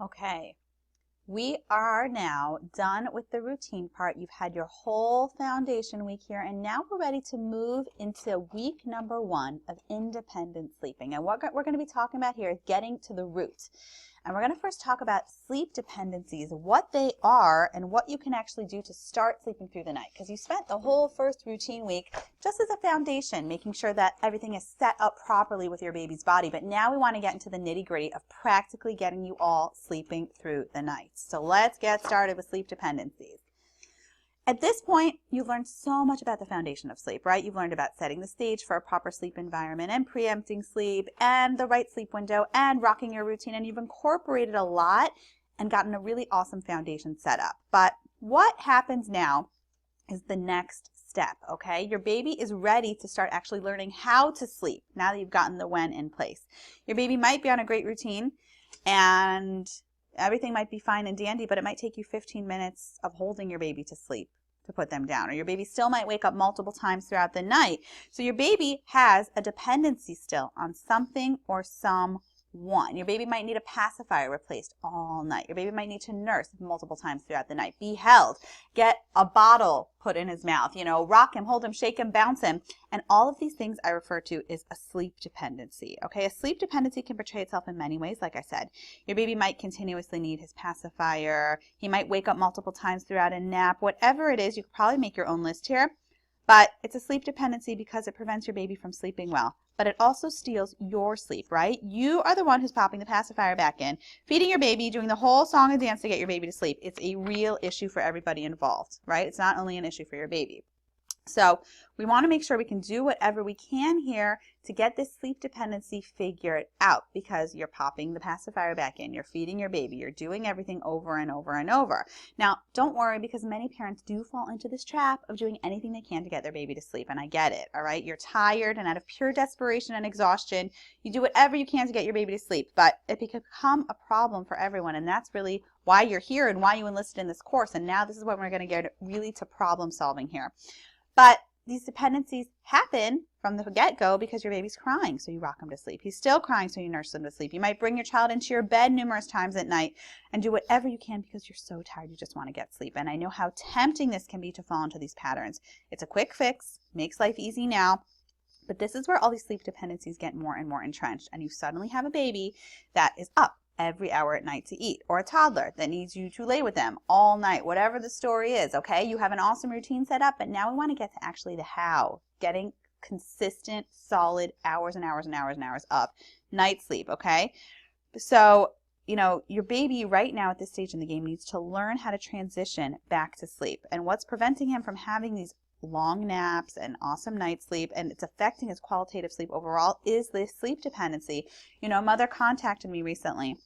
Okay, we are now done with the routine part. You've had your whole foundation week here, and now we're ready to move into week number 1 of independent sleeping. And what we're going to be talking about here is getting to the root. And we're going to first talk about sleep dependencies, what they are, and what you can actually do to start sleeping through the night. Because you spent the whole first routine week just as a foundation, making sure that everything is set up properly with your baby's body. But now we want to get into the nitty-gritty of practically getting you all sleeping through the night. So let's get started with sleep dependencies. At this point, you've learned so much about the foundation of sleep, right? You've learned about setting the stage for a proper sleep environment and preempting sleep and the right sleep window and rocking your routine, and you've incorporated a lot and gotten a really awesome foundation set up. But what happens now is the next step, okay? Your baby is ready to start actually learning how to sleep now that you've gotten the when in place. Your baby might be on a great routine and everything might be fine and dandy, but it might take you 15 minutes of holding your baby to sleep to put them down. Or your baby still might wake up multiple times throughout the night. So your baby has a dependency still on something or someone. Your baby might need a pacifier replaced all night. Your baby might need to nurse multiple times throughout the night, be held, get a bottle put in his mouth, rock him, hold him, shake him, bounce him. And all of these things I refer to is a sleep dependency, okay? A sleep dependency can portray itself in many ways, like I said. Your baby might continuously need his pacifier. He might wake up multiple times throughout a nap. Whatever it is, you could probably make your own list here. But it's a sleep dependency because it prevents your baby from sleeping well. But it also steals your sleep, right? You are the one who's popping the pacifier back in, feeding your baby, doing the whole song and dance to get your baby to sleep. It's a real issue for everybody involved, right? It's not only an issue for your baby. So we want to make sure we can do whatever we can here to get this sleep dependency figured out, because you're popping the pacifier back in, you're feeding your baby, you're doing everything over and over and over. Now, don't worry, because many parents do fall into this trap of doing anything they can to get their baby to sleep, and I get it, all right? You're tired, and out of pure desperation and exhaustion, you do whatever you can to get your baby to sleep, but it can become a problem for everyone, and that's really why you're here and why you enlisted in this course. And now this is what we're going to get really to problem solving here. But these dependencies happen from the get-go because your baby's crying, so you rock him to sleep. He's still crying, so you nurse him to sleep. You might bring your child into your bed numerous times at night and do whatever you can because you're so tired you just want to get sleep. And I know how tempting this can be to fall into these patterns. It's a quick fix, makes life easy now, but this is where all these sleep dependencies get more and more entrenched, and you suddenly have a baby that is up every hour at night to eat, or a toddler that needs you to lay with them all night, whatever the story is, okay? You have an awesome routine set up, but now we want to get to actually the how, getting consistent, solid hours and hours and hours and hours of night sleep, okay? So, your baby right now at this stage in the game needs to learn how to transition back to sleep. And what's preventing him from having these long naps and awesome night sleep, and it's affecting his qualitative sleep overall, is this sleep dependency. A mother contacted me recently,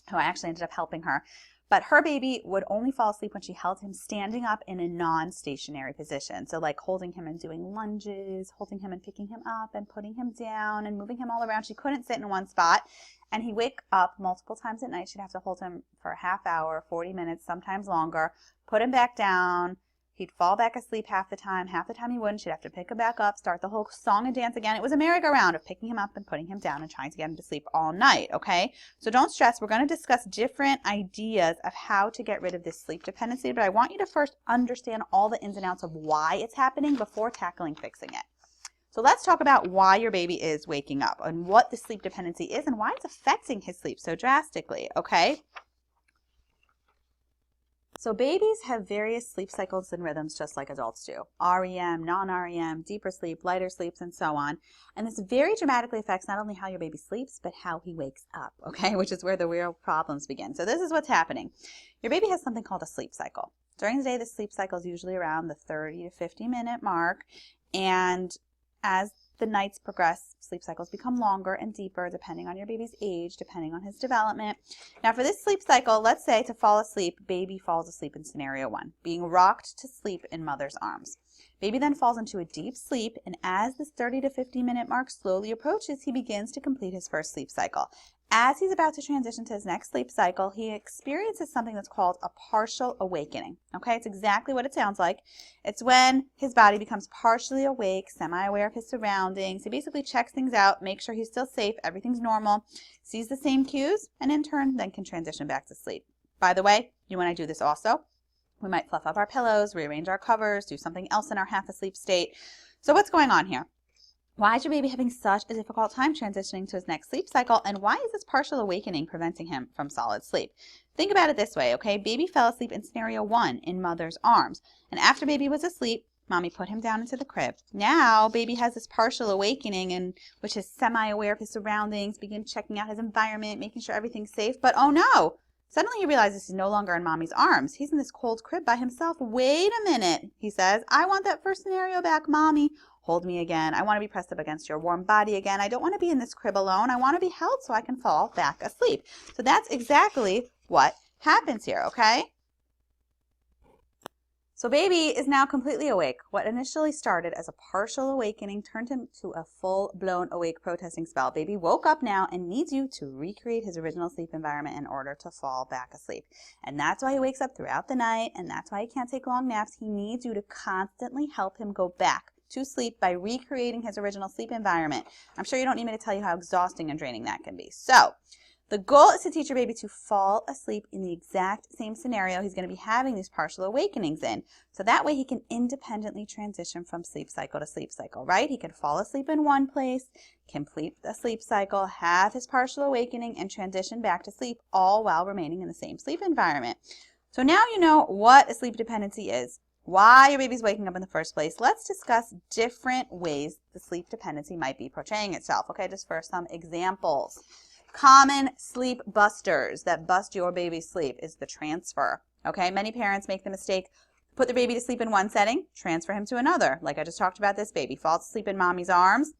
who I actually ended up helping her, but her baby would only fall asleep when she held him standing up in a non-stationary position. So like holding him and doing lunges, holding him and picking him up and putting him down and moving him all around. She couldn't sit in one spot. And he'd wake up multiple times at night. She'd have to hold him for a half hour, 40 minutes, sometimes longer, put him back down. He'd fall back asleep half the time he wouldn't. She'd have to pick him back up, start the whole song and dance again. It was a merry-go-round of picking him up and putting him down and trying to get him to sleep all night, okay? So don't stress. We're going to discuss different ideas of how to get rid of this sleep dependency, but I want you to first understand all the ins and outs of why it's happening before tackling fixing it. So let's talk about why your baby is waking up and what the sleep dependency is and why it's affecting his sleep so drastically, okay? So babies have various sleep cycles and rhythms just like adults do. REM, non-REM, deeper sleep, lighter sleeps, and so on. And this very dramatically affects not only how your baby sleeps, but how he wakes up, okay? Which is where the real problems begin. So this is what's happening. Your baby has something called a sleep cycle. During the day, the sleep cycle is usually around the 30 to 50 minute mark. And as the nights progress, sleep cycles become longer and deeper depending on your baby's age, depending on his development. Now for this sleep cycle, let's say to fall asleep, baby falls asleep in scenario 1, being rocked to sleep in mother's arms. Baby then falls into a deep sleep, and as this 30 to 50 minute mark slowly approaches, he begins to complete his first sleep cycle. As he's about to transition to his next sleep cycle, he experiences something that's called a partial awakening. Okay, it's exactly what it sounds like. It's when his body becomes partially awake, semi-aware of his surroundings. He basically checks things out, makes sure he's still safe, everything's normal, sees the same cues, and in turn then can transition back to sleep. By the way, you and I do this also. We might fluff up our pillows, rearrange our covers, do something else in our half asleep state. So what's going on here? Why is your baby having such a difficult time transitioning to his next sleep cycle, and why is this partial awakening preventing him from solid sleep? Think about it this way, okay? Baby fell asleep in scenario 1 in mother's arms, and after baby was asleep, mommy put him down into the crib. Now baby has this partial awakening in which is semi-aware of his surroundings, begins checking out his environment, making sure everything's safe, but oh no! Suddenly he realizes he's no longer in mommy's arms. He's in this cold crib by himself. Wait a minute, he says. I want that first scenario back, mommy. Hold me again. I want to be pressed up against your warm body again. I don't want to be in this crib alone. I want to be held so I can fall back asleep. So that's exactly what happens here, okay? So baby is now completely awake. What initially started as a partial awakening turned him to a full-blown awake protesting spell. Baby woke up now and needs you to recreate his original sleep environment in order to fall back asleep. And that's why he wakes up throughout the night, and that's why he can't take long naps. He needs you to constantly help him go back to sleep by recreating his original sleep environment. I'm sure you don't need me to tell you how exhausting and draining that can be. So the goal is to teach your baby to fall asleep in the exact same scenario he's going to be having these partial awakenings in. So that way he can independently transition from sleep cycle to sleep cycle, right? He can fall asleep in one place, complete the sleep cycle, have his partial awakening, and transition back to sleep, all while remaining in the same sleep environment. So now you know what a sleep dependency is, why your baby's waking up in the first place. Let's discuss different ways the sleep dependency might be portraying itself. Okay, just for some examples. Common sleep busters that bust your baby's sleep is the transfer. Okay, many parents make the mistake, put their baby to sleep in one setting, transfer him to another. Like I just talked about, this baby falls asleep in mommy's arms,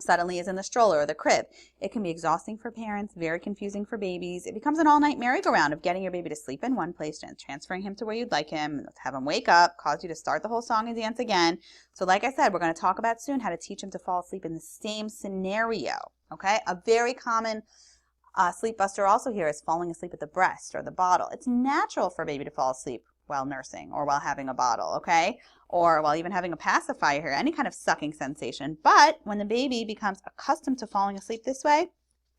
suddenly is in the stroller or the crib. It can be exhausting for parents, very confusing for babies. It becomes an all-night merry-go-round of getting your baby to sleep in one place and transferring him to where you'd like him, have him wake up, cause you to start the whole song and dance again. So like I said, we're going to talk about soon how to teach him to fall asleep in the same scenario. Okay, a very common sleep buster also here is falling asleep at the breast or the bottle. It's natural for a baby to fall asleep while nursing or while having a bottle, okay? Or while even having a pacifier here, any kind of sucking sensation. But when the baby becomes accustomed to falling asleep this way,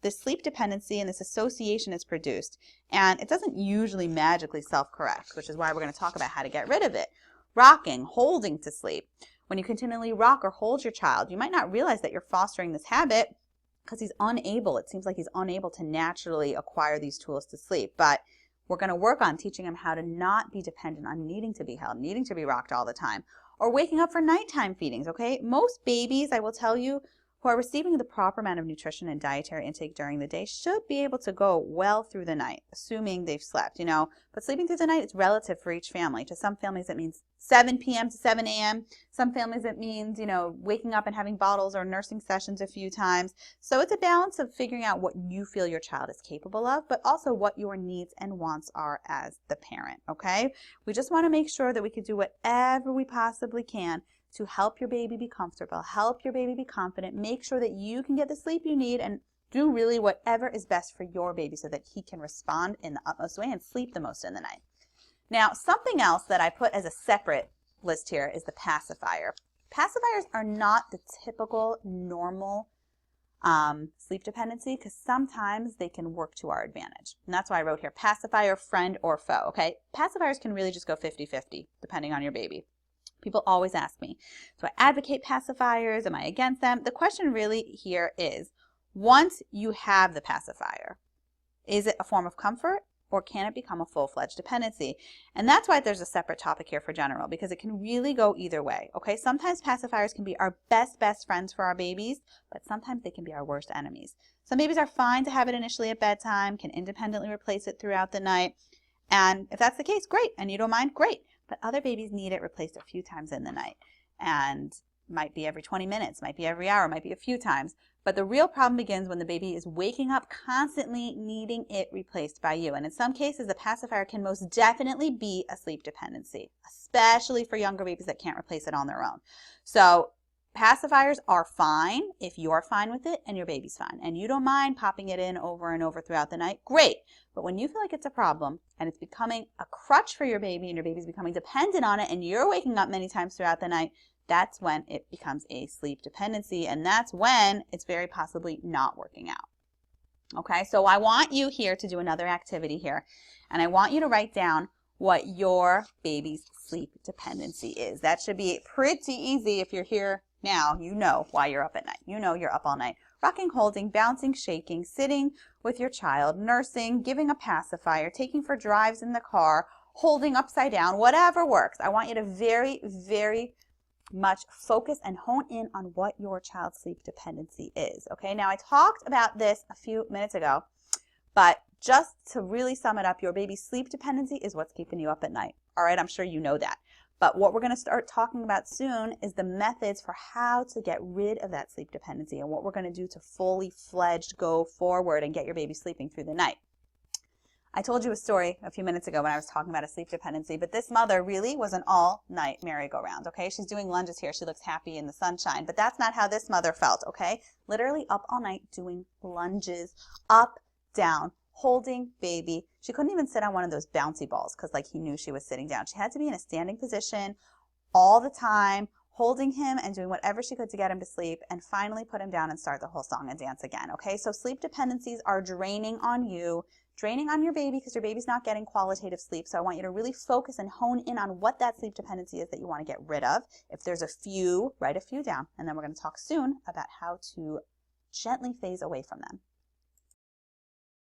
this sleep dependency and this association is produced. And it doesn't usually magically self-correct, which is why we're going to talk about how to get rid of it. Rocking, holding to sleep. When you continually rock or hold your child, you might not realize that you're fostering this habit because he's unable, it seems like he's unable to naturally acquire these tools to sleep. But we're going to work on teaching him how to not be dependent on needing to be held, needing to be rocked all the time, or waking up for nighttime feedings, okay? Most babies, I will tell you, who are receiving the proper amount of nutrition and dietary intake during the day should be able to go well through the night, assuming they've slept, you know. But sleeping through the night is relative for each family. To some families, it means 7 p.m. to 7 a.m. Some families, it means, you know, waking up and having bottles or nursing sessions a few times. So it's a balance of figuring out what you feel your child is capable of, but also what your needs and wants are as the parent, okay? We just want to make sure that we can do whatever we possibly can to help your baby be comfortable, help your baby be confident, make sure that you can get the sleep you need, and do really whatever is best for your baby so that he can respond in the utmost way and sleep the most in the night. Now, something else that I put as a separate list here is the pacifier. Pacifiers are not the typical normal sleep dependency because sometimes they can work to our advantage. And that's why I wrote here pacifier, friend, or foe, okay? Pacifiers can really just go 50-50 depending on your baby. People always ask me, do I advocate pacifiers? Am I against them? The question really here is, once you have the pacifier, is it a form of comfort or can it become a full-fledged dependency? And that's why there's a separate topic here for general, because it can really go either way, okay? Sometimes pacifiers can be our best friends for our babies, but sometimes they can be our worst enemies. Some babies are fine to have it initially at bedtime, can independently replace it throughout the night. And if that's the case, great. And you don't mind, great. But other babies need it replaced a few times in the night, and might be every 20 minutes, might be every hour, might be a few times. But the real problem begins when the baby is waking up constantly needing it replaced by you. And in some cases, the pacifier can most definitely be a sleep dependency, especially for younger babies that can't replace it on their own. So pacifiers are fine if you're fine with it and your baby's fine and you don't mind popping it in over and over throughout the night, great. But when you feel like it's a problem and it's becoming a crutch for your baby and your baby's becoming dependent on it and you're waking up many times throughout the night, that's when it becomes a sleep dependency, and that's when it's very possibly not working out. Okay, so I want you here to do another activity here, and I want you to write down what your baby's sleep dependency is. That should be pretty easy. If you're here now, you know why you're up at night. You know you're up all night. Rocking, holding, bouncing, shaking, sitting with your child, nursing, giving a pacifier, taking for drives in the car, holding upside down, whatever works. I want you to very much focus and hone in on what your child's sleep dependency is. Okay, now I talked about this a few minutes ago, but just to really sum it up, your baby's sleep dependency is what's keeping you up at night. All right, I'm sure you know that. But what we're going to start talking about soon is the methods for how to get rid of that sleep dependency and what we're going to do to fully fledged go forward and get your baby sleeping through the night. I told you a story a few minutes ago when I was talking about a sleep dependency, but this mother really was an all-night merry-go-round, okay? She's doing lunges here. She looks happy in the sunshine, but that's not how this mother felt, okay? Literally up all night doing lunges, up, down, holding baby. She couldn't even sit on one of those bouncy balls because like he knew she was sitting down. She had to be in a standing position all the time, holding him and doing whatever she could to get him to sleep, and finally put him down and start the whole song and dance again, okay? So sleep dependencies are draining on you, draining on your baby because your baby's not getting qualitative sleep. So I want you to really focus and hone in on what that sleep dependency is that you want to get rid of. If there's a few, write a few down, and then we're going to talk soon about how to gently phase away from them.